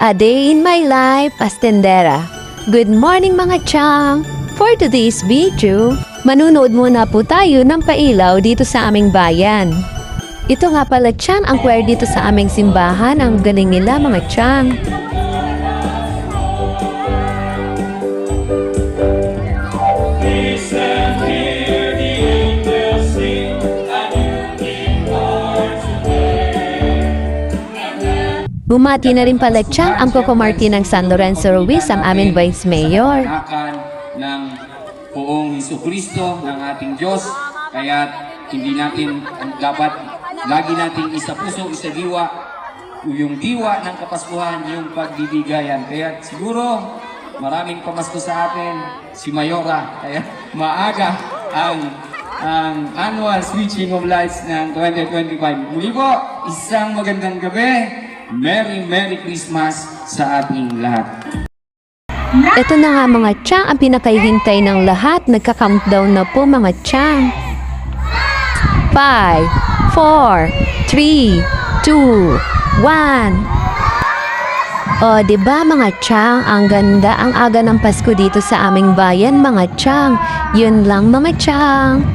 A day in my life as tendera. Good morning mga chang! For today's video, manunood muna po tayo ng pailaw dito sa aming bayan. Ito nga pala chang ang choir dito sa aming simbahan. Ang galing nila mga chang. Bumati na rin pala Chang ang Coco Martin ng San Lorenzo Ruiz, ang aming Vice Mayor. Ng poong Jesucristo ng ating Diyos, kaya hindi natin dapat lagi nating isa puso, isa diwa, yung diwa ng Kapaskuhan, yung pagbibigayan. Kaya siguro maraming pamasko sa atin si Mayora, kaya maaga ang annual switching of lights ng 2025. Muli po, isang magandang gabi. Merry Christmas sa ating lahat. Ito na nga mga Chang, ang pinakahihintay ng lahat. Nagka-countdown na po mga Chang. 5, 4, 3, 2, 1. O, diba mga Chang, ang ganda, ang aga ng Pasko dito sa aming bayan mga Chang. Yun lang mga Chang.